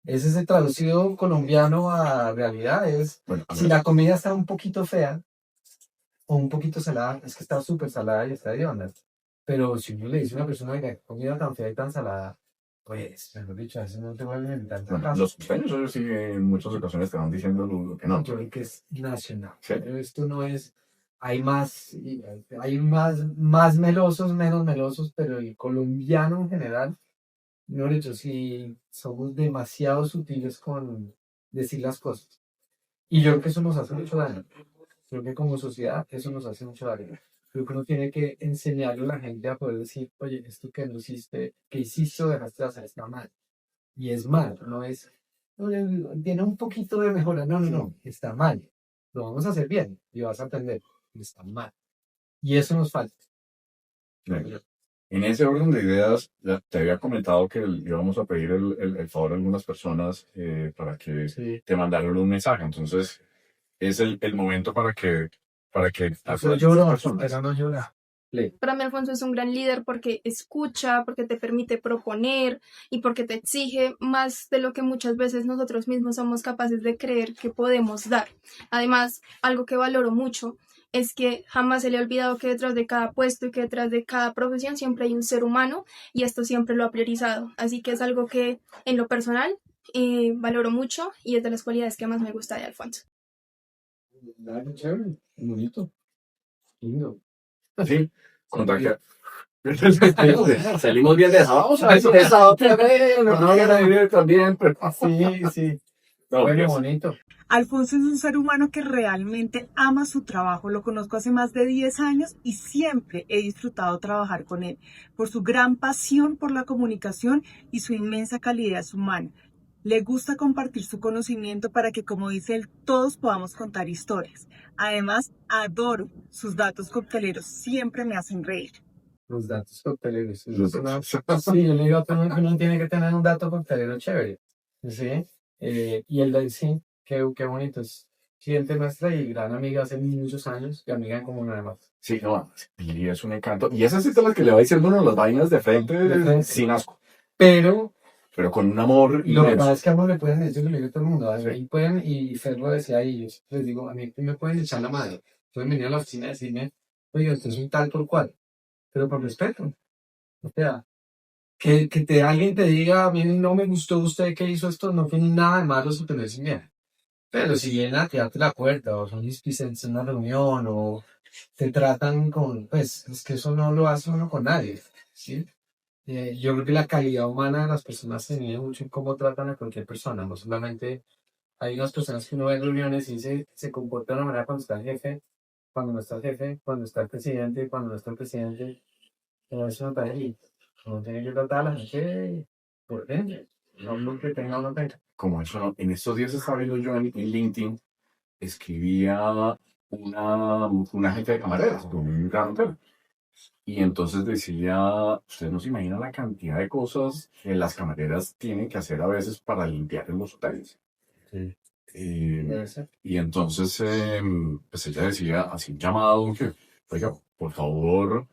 Ese es el traducido colombiano a realidad. Es, Bueno, si la comida está un poquito fea o un poquito salada, es que está súper salada y está de onda. Pero si uno le dice a una persona que comida tan fea y tan salada, pues, mejor dicho, a veces no te vuelven a inventar bueno, los costeños ellos sí en muchas ocasiones te van diciendo lo que no. Yo creo que es nacional. Sí. Pero esto no es, hay más melosos, menos melosos, pero el colombiano en general, no lo he dicho, sí, somos demasiado sutiles con decir las cosas. Y yo creo que eso nos hace mucho daño. Creo que como sociedad eso nos hace mucho daño. Creo que uno tiene que enseñarle a la gente a poder decir, oye, esto que no hiciste, que hiciste o dejaste de hacer está mal. Y es mal, no es, no, tiene un poquito de mejora, no, está mal. Lo vamos a hacer bien y vas a aprender, está mal. Y eso nos falta. Bien. En ese orden de ideas, ya te había comentado que íbamos a pedir el favor a algunas personas para que Sí. te mandaran un mensaje. Entonces, es el momento para que Eso lloro, pero no llora. Para mí Alfonso es un gran líder porque escucha, porque te permite proponer y porque te exige más de lo que muchas veces nosotros mismos somos capaces de creer que podemos dar. Además, algo que valoro mucho es que jamás se le ha olvidado que detrás de cada puesto y que detrás de cada profesión siempre hay un ser humano y esto siempre lo ha priorizado. Así que es algo que en lo personal valoro mucho y es de las cualidades que más me gusta de Alfonso. Qué chévere, bonito, lindo. Sí, contagiar. Salimos bien de esa. Vamos a ver si esa otra vez no van a vivir también. Pero... Sí. No, Bueno, yes. bonito. Alfonso es un ser humano que realmente ama su trabajo. Lo conozco hace más de 10 años y siempre he disfrutado trabajar con él por su gran pasión por la comunicación y su inmensa calidez humana. Le gusta compartir su conocimiento para que, como dice él, todos podamos contar historias. Además, adoro sus datos cocteleros. Siempre me hacen reír. Los datos cocteleros. Sí, yo le digo a todo el mundo que uno tiene que tener un dato coctelero chévere. ¿Sí? Y el de sí, qué bonito es. cliente nuestra y gran amiga hace muchos años y amiga en común además. Sí, no, Pili es un encanto. Y esa sí es de las que le va diciendo uno las vainas de frente, De frente. sin asco, Pero pero con un amor lo que inmenso. pasa es que a uno le pueden decir, yo le digo a todo el mundo, Sí. ahí pueden, y Fer lo decía ahí, yo siempre les digo, a mí me pueden echar la mano, pueden venir a la oficina y decirme, oye, usted es un tal por cual, pero con respeto. O sea, alguien te diga, a mí no me gustó usted que hizo esto, no tiene nada de malo su tener sin miedo. Pero si vienen a tirarte la puerta, o son displicentes en una reunión, o te tratan con, pues, es que eso no lo hace uno con nadie, ¿sí? Yo creo que la calidad humana de las personas se mide mucho en cómo tratan a cualquier persona, no solamente hay unas personas que uno ve en reuniones y se comportan de una manera cuando está el jefe, cuando no está el jefe, cuando está el presidente, cuando no está el presidente, pero eso no está ahí. Uno tiene que tratar a la gente por dentro, no lo que tenga uno tenga. Como eso, ¿no? En estos días estaba viendo yo en LinkedIn, escribía una gente de camareras, de un gran hotel. Y entonces decía, usted no se imagina la cantidad de cosas que las camareras tienen que hacer a veces para limpiar en los hoteles. Sí, Eh, debe ser. y entonces, pues ella decía, así un llamado que, oiga, por favor,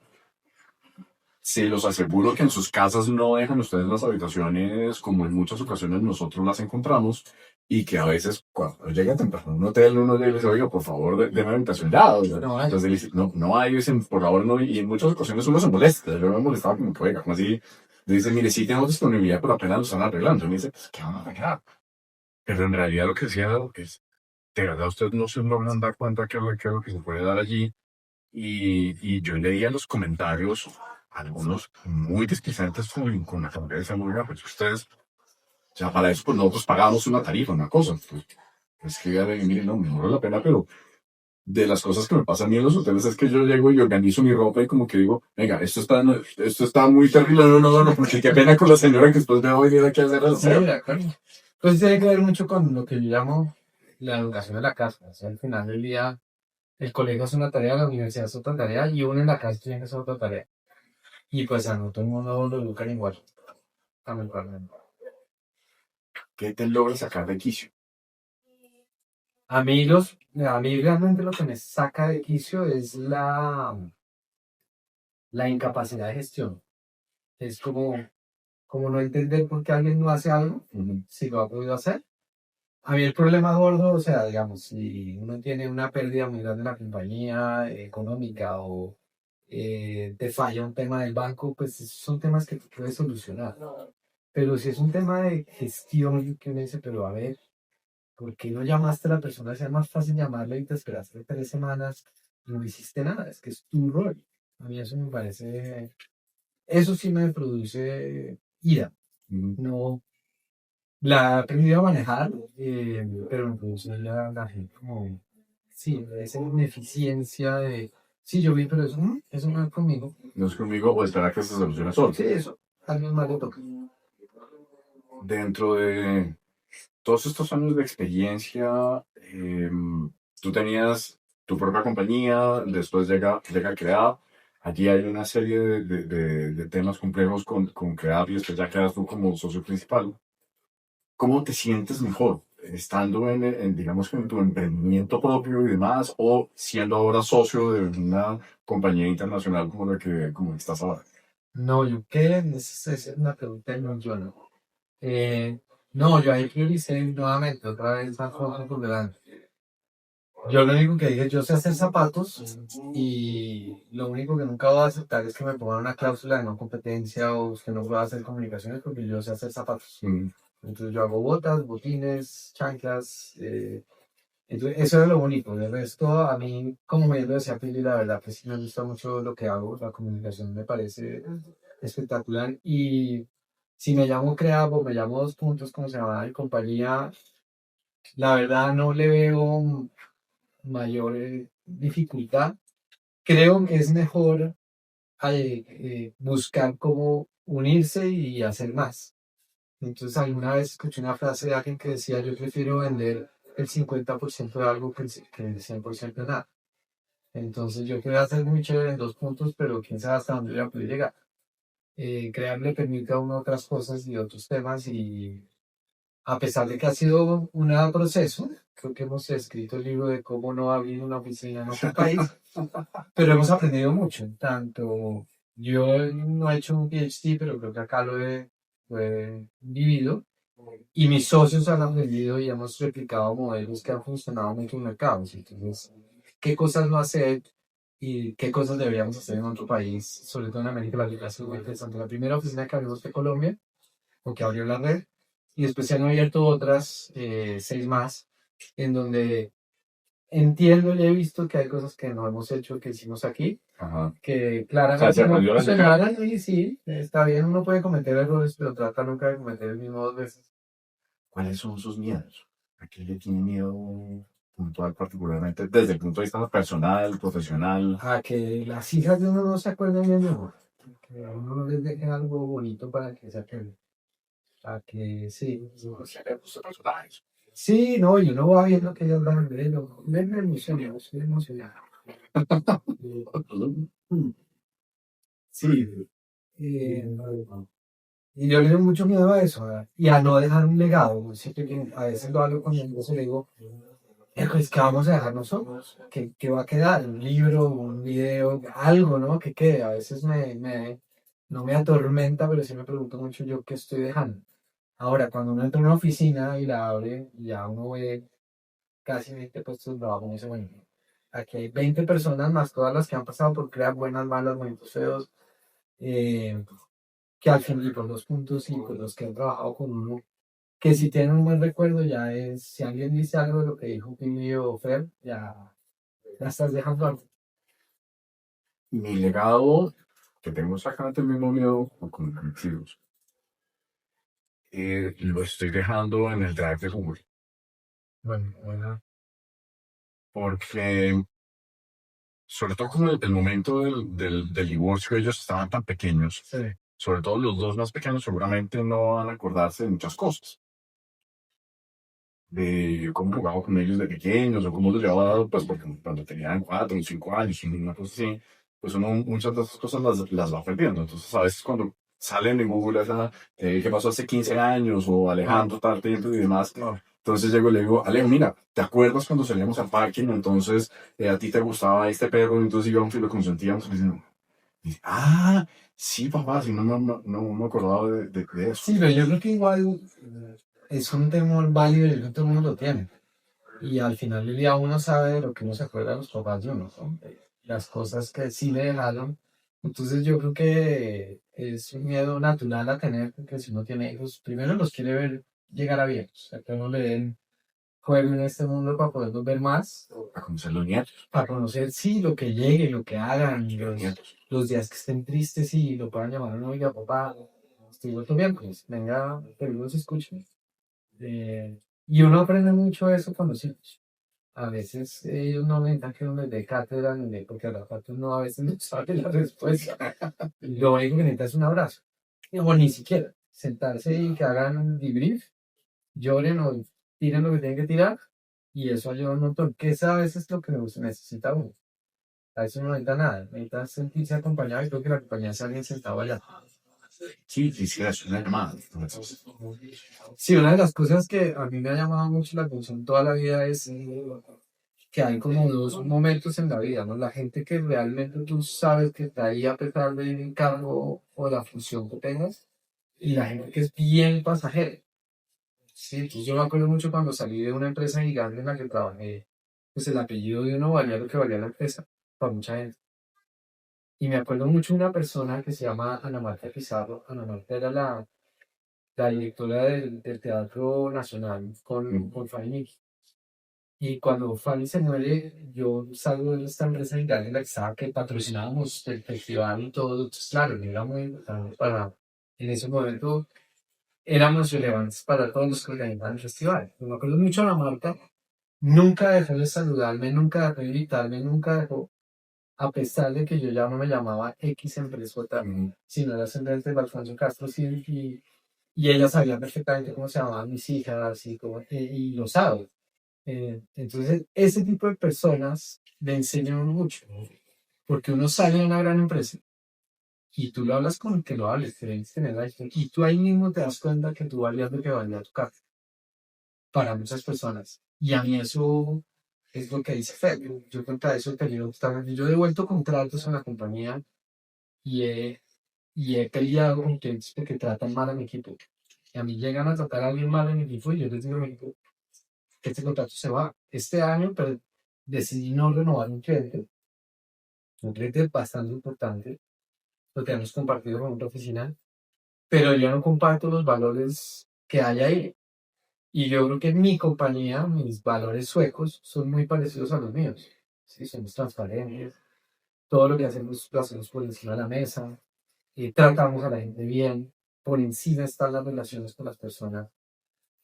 se los aseguro que en sus casas no dejan ustedes las habitaciones como en muchas ocasiones nosotros las encontramos y que a veces cuando llega temprano a un hotel uno le dice, oiga, por favor, déme habitación ya. No hay. Entonces él dice, no, no hay, dicen, por favor no, y en muchas ocasiones uno se molesta. Yo me molestaba como que, oiga, como así, le dice, mire, sí tenemos disponibilidad, pero apenas lo están arreglando. Y me dice, pues, ¿qué van a arreglar? Pero en realidad lo que decía es, de verdad usted no se logran dar cuenta que es lo que se puede dar allí. Y yo leía los comentarios, algunos muy displicentes con la familia de Zamora, pues ustedes, o sea, para eso pues nosotros pagamos una tarifa, una cosa. Pues que ya le miren, no, me muero la pena, pero de las cosas que me pasan a mí en los hoteles es que yo llego y organizo mi ropa y como que digo, venga, esto está muy terrible, no, porque qué pena con la señora que después me va a venir aquí a hacer el Sí, aseo. de acuerdo. Pues tiene que ver mucho con lo que yo llamo la educación de la casa. O sea, al final del día, el colegio es una tarea, la universidad es otra tarea, y uno en la casa tiene que hacer otra tarea. Y pues a no todo el mundo lo educan igual. Lamentablemente. ¿Qué te logra sacar de quicio? A mí realmente lo que me saca de quicio es la incapacidad de gestión. Es como no entender por qué alguien no hace algo, si lo ha podido hacer. A mí el problema gordo, o sea, digamos, si uno tiene una pérdida muy grande en la compañía económica o te falla un tema del banco, pues esos son temas que tú puedes solucionar. Pero si es un tema de gestión, que uno dice, pero a ver, ¿por qué no llamaste a la persona? Sea más fácil llamarle y te esperaste 3 semanas y no hiciste nada. Es que es tu rol. A mí eso me parece, eso sí me produce ira. No, la he aprendido a manejar, pero me produce la gente como, sí, esa ineficiencia de, sí, yo vi, pero eso no es conmigo. No es conmigo o esperar que se solucione solo. Sí, eso, a alguien más le toca. Dentro de todos estos años de experiencia, tú tenías tu propia compañía, después llega Creab, allí hay una serie de temas complejos con Creab y después ya quedas tú como socio principal. ¿Cómo te sientes mejor? ¿Estando digamos, en tu emprendimiento propio y demás, o siendo ahora socio de una compañía internacional como estás ahora? No, yo qué, esa es una pregunta del millón. No, yo ahí prioricé nuevamente, otra vez las cosas por delante. Yo lo único que dije, yo sé hacer zapatos y lo único que nunca voy a aceptar es que me pongan una cláusula de no competencia o que no pueda hacer comunicaciones porque yo sé hacer zapatos. Entonces yo hago botas, botines, chanclas. Entonces eso es lo único. De resto, a mí, como me lo decía Pili, la verdad, pues sí me gusta mucho lo que hago. La comunicación me parece espectacular. Y si me llamo Creavo, me llamo Dos Puntos, como se llama mi compañía, la verdad no le veo mayor dificultad. Creo que es mejor buscar cómo unirse y hacer más. Entonces, alguna vez escuché una frase de alguien que decía, yo prefiero vender el 50% de algo que el 100% de nada. Entonces, yo quiero hacer muy chévere en 2 puntos, pero quién sabe hasta dónde voy a poder llegar. Crear le permite a uno otras cosas y otros temas y a pesar de que ha sido un proceso, creo que hemos escrito el libro de cómo no abrir una oficina en otro país, pero hemos aprendido mucho. Tanto yo no he hecho un PhD, pero creo que acá lo he vivido. Y mis socios han aprendido y hemos replicado modelos que han funcionado en otros mercados. Entonces, ¿qué cosas no hacer y qué cosas deberíamos hacer en otro país, sobre todo en América Latina? Es muy interesante. La primera oficina que abrimos fue Colombia, porque abrió la red, y después se han abierto otras 6 más, en donde entiendo y he visto que hay cosas que no hemos hecho, que hicimos aquí, Ajá. que O sea, claramente se no aprendió la lección. funcionaron, y sí, está bien, uno puede cometer errores, pero trata nunca de cometer el mismo 2 veces. ¿Cuáles son sus miedos? ¿A qué le tiene miedo puntual particularmente desde el punto de vista personal, profesional? A que las hijas de uno no se acuerden bien de uno, que a uno no les deje algo bonito para que se acuerden. A que sí, Personajes. sí, no, y uno va viendo que ellos van de lo, me emociona, estoy emocionado. Sí, eh, y yo le tengo mucho miedo a eso, y a no dejar un legado. Siempre que a veces lo hablo con mi esposo y le digo, pues, ¿qué vamos a dejar nosotros? ¿Qué va a quedar? ¿Un libro, un video, algo, ¿no? Que quede. A veces no me atormenta, pero sí me pregunto mucho yo qué estoy dejando. Ahora, cuando uno entra en una oficina y la abre, ya uno ve casi 20 puestos de trabajo, uno dice, bueno, aquí hay 20 personas más todas las que han pasado por crear buenas, malas, momentos feos, eh, que al fin y por los puntos y por los que han trabajado con uno, que si tienen un buen recuerdo ya es, si alguien dice algo de lo que dijo Pili o Fer, ya estás dejando algo. Mi legado, que tengo exactamente el mismo miedo con mis hijos, lo estoy dejando en el drive de Google. Bueno, Porque, sobre todo con el momento del divorcio, ellos estaban tan pequeños, sí. sobre todo los dos más pequeños, seguramente no van a acordarse de muchas cosas. De cómo jugaba con ellos de pequeños o cómo los llevaba, pues porque cuando tenían 4 o 5 años, una cosa así, pues uno muchas de esas cosas las va perdiendo. Entonces, a veces cuando salen en Google esa, ¿qué pasó hace 15 años? O Alejandro, tal tiempo y demás. Entonces llego y le digo, Alejo, mira, ¿te acuerdas cuando salíamos al parking? Entonces, a ti te gustaba este perro, entonces íbamos y lo consentíamos. Y dice, ah, sí, papá, sí, no me acordaba de eso. Sí, pero yo creo que igual es un temor válido y no todo el mundo lo tiene. Y al final del día uno sabe de lo que uno se acuerda de los papás de uno, ¿no? Las cosas que sí le dejaron. Entonces yo creo que es un miedo natural a tener, porque si uno tiene hijos, primero los quiere ver llegar a viejos, o sea, que uno le den juego en este mundo para poderlos ver más, A conocer los nietos. para conocer, sí, lo que llegue, lo que hagan, Los nietos. los días que estén tristes y lo puedan llamar a uno, oiga, papá, estoy vuelto bien, pues venga, que los escuchen. Y uno aprende mucho eso con los hijos. A veces ellos no necesitan que uno les dé cátedra, ni de, porque a la parte uno a veces no sabe la respuesta. Lo único que necesita es un abrazo. O ni siquiera sentarse y que hagan debrief, lloren o tiren lo que tienen que tirar. Y eso ayuda un montón. Que es a veces lo que necesita uno. A veces no necesita nada. Necesita sentirse acompañado y creo que la compañía es alguien sentado allá. Sí, quisiera hacer una llamada. Sí, una de las cosas que a mí me ha llamado mucho la atención toda la vida es que hay como dos momentos en la vida, ¿no? La gente que realmente tú sabes que está ahí a pesar del cargo o la función que tengas, y la gente que es bien pasajera. Sí, entonces yo me acuerdo mucho cuando salí de una empresa gigante en la que trabajé, pues el apellido de uno valía lo que valía la empresa, para mucha gente. Y me acuerdo mucho de una persona que se llama Ana Marta Pizarro. Ana Marta era la directora del Teatro Nacional con Fanny Miki. Y cuando Fanny se muere, yo salgo de esta empresa gigante en la que estaba, que patrocinábamos el festival y todo. Entonces, claro, era muy importante en ese momento éramos relevantes para todos los que organizaban el festival. Me acuerdo mucho de la Marta, nunca dejó de saludarme, nunca dejó de invitarme, nunca dejó, a pesar de que yo ya no me llamaba X empresota, sino era simplemente Alfonso Castro, sí, y ella sabía perfectamente cómo se llamaban mis hijas y lo sabe. Entonces, ese tipo de personas le enseñan mucho, porque uno sale de una gran empresa y tú lo hablas con el que lo hables, tienes que tener la historia, y tú ahí mismo te das cuenta que tú valías lo que valía tu casa. para muchas personas. Y a mí eso es lo que dice Fed. Yo contra eso he tenido obstáculos. Yo he devuelto contratos a la compañía y he peleado con clientes porque tratan mal a mi equipo. Y a mí llegan a tratar a alguien mal en mi equipo y yo les digo a mi equipo que este contrato se va. Este año pero decidí no renovar un cliente bastante importante, lo tenemos compartido con otra oficina, pero yo no comparto los valores que hay ahí. Y yo creo que en mi compañía, mis valores suecos son muy parecidos a los míos. ¿Sí? Somos transparentes, todo lo que hacemos lo hacemos por encima de la mesa, tratamos a la gente bien, por encima están las relaciones con las personas.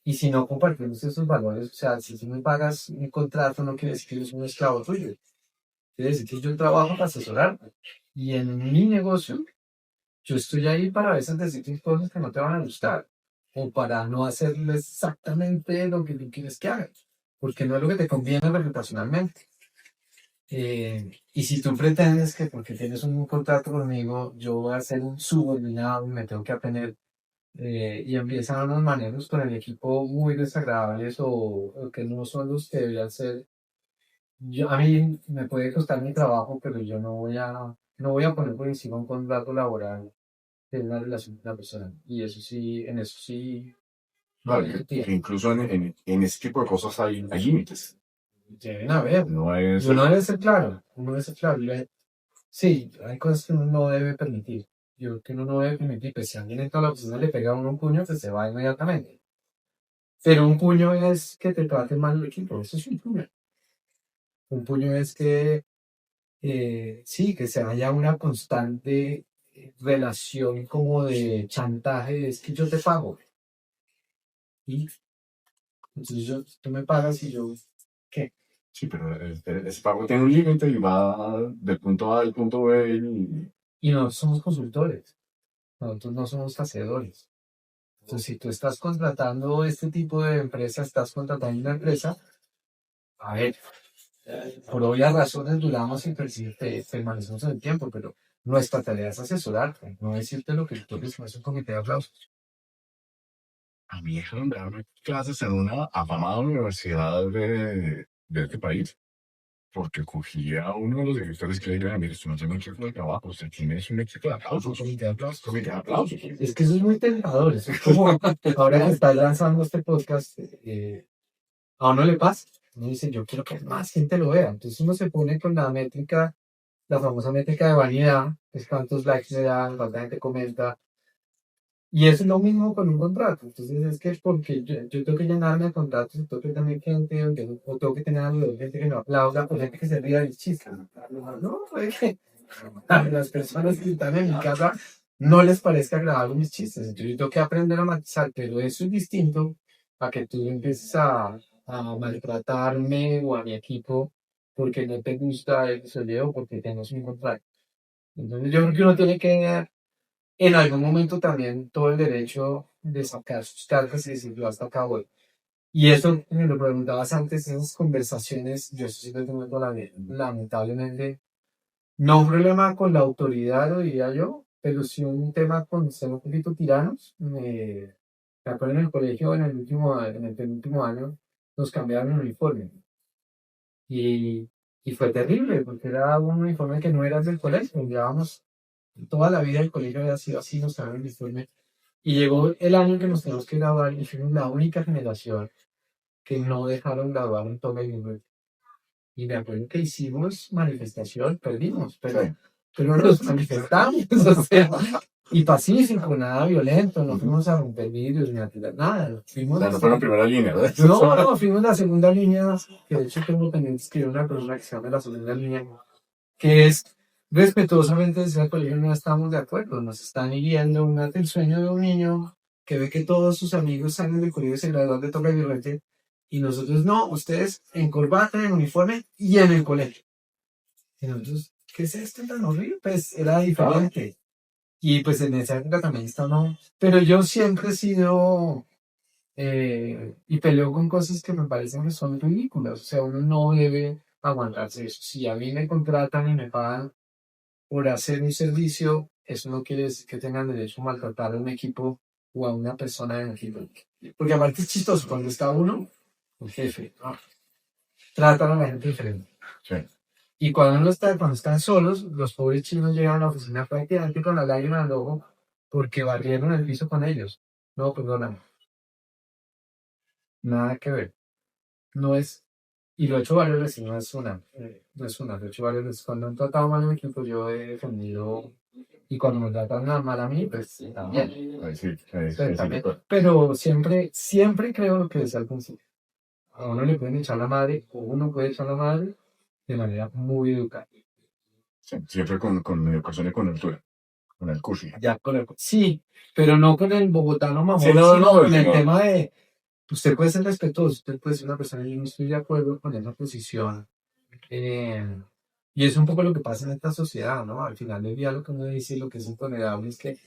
Y si no compartimos esos valores, o sea, si tú me pagas un contrato, no quiere decir que yo soy un esclavo tuyo. Quiere decir que yo trabajo para asesorarte. Y en mi negocio, yo estoy ahí para a veces decirte cosas que no te van a gustar. O para no hacerle exactamente lo que tú quieres que haga. Porque no es lo que te conviene reputacionalmente. Y si tú pretendes que porque tienes un contrato conmigo, yo voy a ser un subordinado y me tengo que aprender y empiezan unos manejos con el equipo muy desagradables o que no son los que deberían ser. A mí me puede costar mi trabajo, pero yo no voy a poner por encima un contrato laboral de una relación con una persona. Y eso sí, en eso sí, no Claro, hay que mentira. incluso en ese tipo de cosas hay límites. Deben haber. No es... Y uno debe ser claro, uno debe ser claro. Sí, hay cosas que uno no debe permitir. Yo creo que uno no debe permitir, pues si alguien entra a la oficina y le pega a uno un puño, pues se va inmediatamente. Pero un puño es que te trate mal el equipo, eso es un puño. Un puño es que, sí, que se haya una constante relación como de chantaje, es que yo te pago. Y entonces tú me pagas y yo, ¿qué? Sí, pero ese pago tiene un límite y va del punto A al punto B. Y no somos consultores, nosotros no somos hacedores. Entonces, si tú estás contratando este tipo de empresa, estás contratando una empresa, a ver, por obvias razones duramos y permanecemos en el tiempo, pero nuestra tarea es asesorarte, no decirte lo que tú quieres, no es un comité de aplausos. A mí dejaron de darme clases en una afamada universidad de este país, porque cogía a uno de los directores que le dijeron, mire, usted no tiene un equipo de trabajo, usted tiene un equipo de aplausos, Comité de aplausos. comité de aplausos. Es que eso es muy tentador, eso es como ahora que estás lanzando este podcast, a uno le pasa, uno dice, yo quiero que más gente lo vea, entonces uno se pone con la métrica, la famosa métrica de vanidad, es cuántos likes le dan, cuánta gente comenta. Y eso es lo mismo con un contrato. Entonces es que porque yo tengo que llenarme de contratos y tengo que tener gente, o tengo que tener algo de gente que me aplauda, o gente que se ría del chiste. No, es que a las personas que están en mi casa no les parezca agradable mis chistes. Entonces yo tengo que aprender a matizar, pero eso es distinto a que tú empieces a maltratarme o a mi equipo porque no te gusta el sonido o porque tenemos un contrato. Entonces yo creo que uno tiene que en algún momento también todo el derecho de sacar sus cartas y decir yo hasta acá voy. Y eso, me lo preguntabas antes, esas conversaciones, yo eso sí lo tengo toda la vida, lamentablemente, no un problema con la autoridad, lo diría yo, pero sí un tema con ser un poquito tiranos. Me acuerdo en el colegio, en el penúltimo año, nos cambiaron el uniforme. Y, y fue terrible, porque era un uniforme que no era del colegio, llevábamos toda la vida el colegio había sido así, nos cambiaron el uniforme. Y llegó el año que nos tenemos que graduar y fuimos la única generación que no dejaron graduar en toga y verde. Y me acuerdo que hicimos manifestación, perdimos, pero nos manifestamos, o sea, y pacífico, nada violento, no fuimos a romper vidrios ni a tirar nada. Fuimos No fue la primera línea, ¿verdad? no, fuimos la segunda línea, que de hecho tengo pendiente de escribir una columna que se llama la segunda línea, que es respetuosamente decir al colegio no estamos de acuerdo, nos están hiriendo el sueño de un niño que ve que todos sus amigos salen del colegio y se gradúan de toga y birrete y nosotros no, ustedes en corbata, en uniforme y en el colegio. Y nosotros, ¿qué es esto tan horrible? Pues era diferente. Y pues en esa época también está no. Pero yo siempre he sido y peleo con cosas que me parecen que son ridículas. O sea, uno no debe aguantarse eso. Si a mí me contratan y me pagan por hacer un servicio, eso no quiere decir que tengan derecho a maltratar a un equipo o a una persona en el equipo. Porque aparte es chistoso, cuando está uno, el jefe, tratan a la gente diferente. Sí. Y cuando están solos, los pobres chinos llegan a la oficina prácticamente con la lágrima en el ojo porque barrieron el piso con ellos. No, perdóname, nada que ver. No es, y lo he hecho varias veces, lo he hecho varias veces. Cuando han tratado mal a mi equipo, yo he defendido, y cuando me tratan mal a mí, pues también. Ahí sí, También. Pero siempre creo lo que decía al principio. A uno le pueden echar la madre, o uno puede echar la madre de manera muy educada. siempre con educación y con altura, con el cursi. Ya sí, pero no con el bogotano mamón, Sí, no, sino no, con el no. tema de, usted puede ser respetuoso, usted puede ser una persona, yo no estoy de acuerdo con esa posición. Y es un poco lo que pasa en esta sociedad, ¿no? Al final del día lo que uno dice, lo que es intolerable es que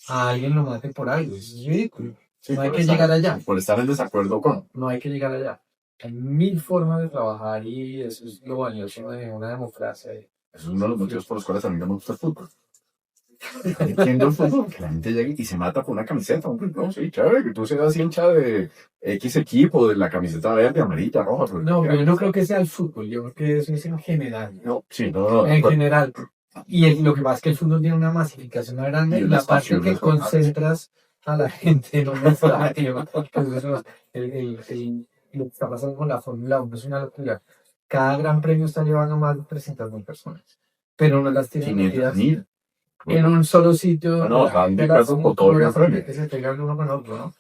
a alguien lo mate por algo, es ridículo. Sí, No hay por que estar- llegar allá. Por estar en desacuerdo con. No hay que llegar allá. Hay mil formas de trabajar y eso es lo valioso de una democracia. Eso es uno de los motivos por los cuales a mí no me gusta el fútbol. No entiendo el fútbol, que la gente llega y se mata por una camiseta. Hombre, no, sí, chévere, que tú seas hincha de X equipo, de la camiseta verde, amarilla, roja. Pero No, pero yo no creo que sea el fútbol, yo creo que eso es en general. no, sí, no, En pues, general. Y lo que pasa es que el fútbol tiene una masificación más grande Y y unas la parte que pasiones, concentras a la gente en un estadio. Pues eso, lo que está pasando con la Fórmula 1 es una locura. Cada gran premio está llevando más de 300.000 personas, pero no las tienen 500 metidas mil. en un solo sitio. No, están de de las casos por todo el Gran figuras Premio. que se pegan uno con otro, ¿no?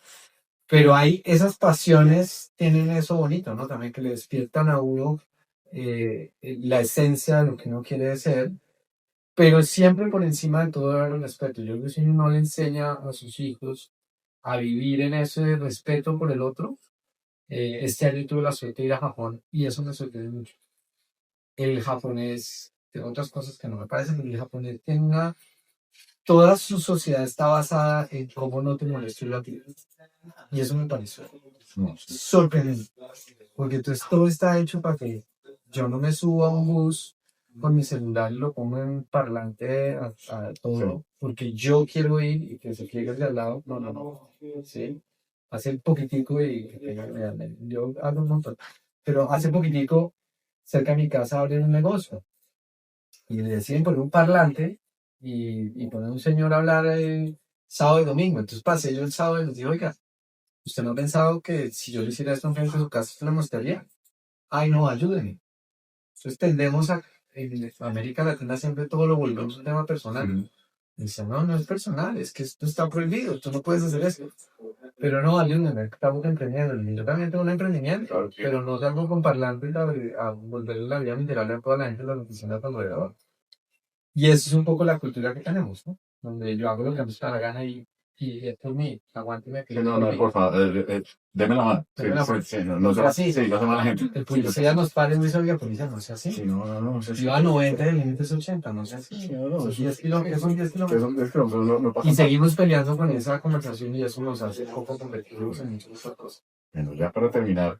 Pero hay esas pasiones, tienen eso bonito, ¿no? También que le despiertan a uno la esencia de lo que uno quiere ser, pero siempre por encima de todo el respeto. Yo creo que si uno no le enseña a sus hijos a vivir en ese respeto por el otro, este año tuve la suerte de ir a Japón y eso me sorprendió mucho. El japonés, de otras cosas que no me parecen, pero el japonés tiene toda su sociedad está basada en cómo no te molesto la vida. Y eso me pareció No, sorprendente. Porque entonces todo está hecho para que yo no me suba a un bus con mi celular y lo pongo en parlante a todo, porque yo quiero ir y que se quede de al lado. No, no, no. ¿Sí? Hace poquitico yo hago un montón, pero hace poquitico cerca de mi casa abren un negocio y le deciden poner un parlante y poner un señor a hablar sábado y domingo. Entonces pasé yo el sábado y les dije, oiga, ¿usted no ha pensado que si yo le hiciera esto en frente de su casa, se lo mostraría? Ay, no, ayúdenme. Entonces tendemos en América Latina siempre todo lo volvemos un tema personal. sí. Dice, no, no es personal, es que esto está prohibido, tú no puedes hacer eso. Pero no, ayúdenme, estamos emprendiendo. Y yo también tengo un emprendimiento, Claro que- pero no salgo con parlantes a volver la vida miserable a toda la gente de las oficinas alrededor. Y eso es un poco la cultura que tenemos, ¿no? Donde yo hago lo que me da la gana y es por mí, aguánteme. Sí, no, no, por favor, deme la mano. Sí, Deme la sí, mano. sí, no se Así. sí, no se mala gente. El policía nos para y me dice, oiga, policía, no sea así. Sí, no, sí, Yo a 90 y el límite es 80, no sé Sí, si. no, Son eso- 10 kilómetros, son 10 que kilómetros. son- es que no pasa Y nada. seguimos peleando con esa conversación y eso nos hace poco competitivos en muchas otras cosas. Bueno, ya para terminar,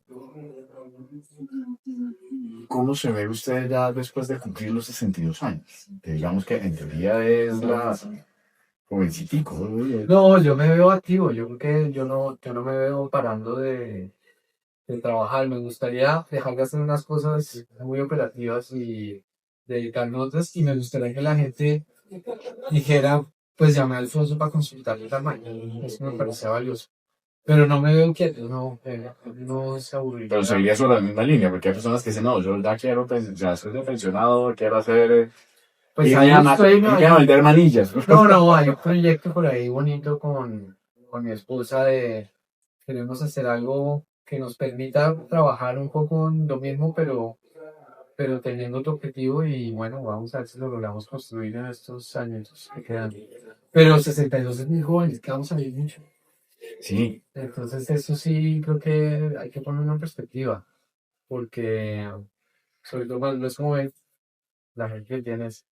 ¿cómo se ve usted ya después de cumplir los 62 años? Que digamos que en teoría es la jovencitico. No, yo me veo activo, yo creo que yo no me veo parando de trabajar. Me gustaría dejar de hacer unas cosas muy operativas y dedicarme a otras. Y me gustaría que la gente dijera, pues llamé a Alfonso para consultarle la mañana. Eso me parece valioso. Pero no me veo quieto, no se aburriría. Pero seguiría sobre la misma línea, porque hay personas que dicen, no, yo ya quiero, ya soy de pensionado, quiero hacer... Pues y ahí estoy, me quiero vender manillas. no, hay un proyecto por ahí bonito con mi esposa de queremos hacer algo que nos permita trabajar un poco en lo mismo, pero teniendo otro objetivo y bueno, vamos a ver si lo logramos construir en estos años que quedan. Pero 62 es muy joven, es que vamos a vivir mucho. Sí, Entonces eso sí creo que hay que ponerlo en perspectiva, porque sobre todo cuando es joven, la gente que tienes,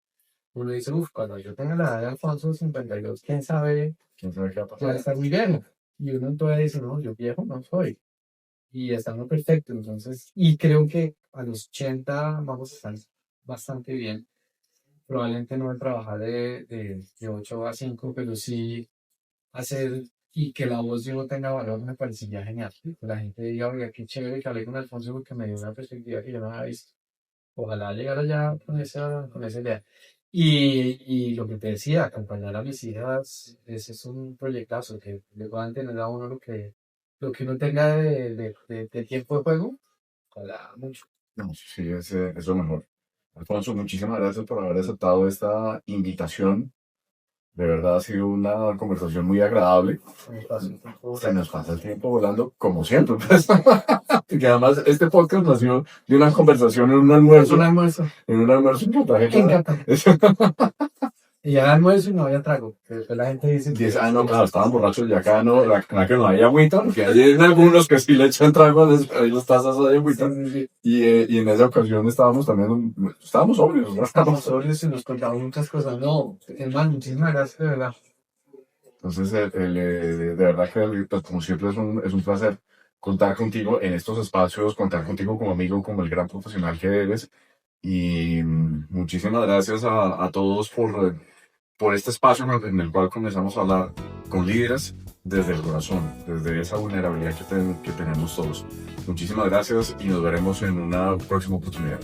uno dice, uff, cuando yo tenga la edad de Alfonso 52, quién sabe, quién sabe qué va a puede pasar. estar muy viejo. Y uno todavía dice, no, yo viejo no soy. Y estamos perfecto, entonces, y creo que a los 80 vamos a estar bastante bien. Probablemente no trabajar de 8 a 5, pero sí hacer y que la voz de uno tenga valor me parecía genial. Que la gente diga, oiga, qué chévere que hablé con Alfonso porque me dio una perspectiva que yo no había visto. Ojalá llegara ya con esa idea. Y lo que te decía, acompañar a mis hijas, ese es un proyectazo que le van a tener a uno lo que uno tenga de tiempo de juego. Ojalá mucho. No, sí, es lo mejor. Alfonso, muchísimas gracias por haber aceptado esta invitación. De verdad ha sido una conversación muy agradable. Me paso un tiempo. Se nos pasa el tiempo volando como siempre, pues. Que además este podcast nació de una conversación en un Es almuerzo. un almuerzo. En un almuerzo en Cartagena. En Y ya almuerzo y no había trago. Que después la gente dice que... No, claro, estaban borrachos y acá no, acá que no hay agüita, porque hay algunos que sí le echan trago a las tazas de agüita. Y en esa ocasión estábamos también, estábamos sobrios, ¿no? Estamos sobrios y nos contamos muchas cosas. No, hermano, muchísimas gracias, de verdad. Entonces, de verdad que, pues, como siempre, es un placer contar contigo en estos espacios, contar contigo como amigo, como el gran profesional que eres. Y muchísimas gracias a todos por este espacio en el cual comenzamos a hablar con líderes desde el corazón, desde esa vulnerabilidad que tenemos todos. Muchísimas gracias y nos veremos en una próxima oportunidad.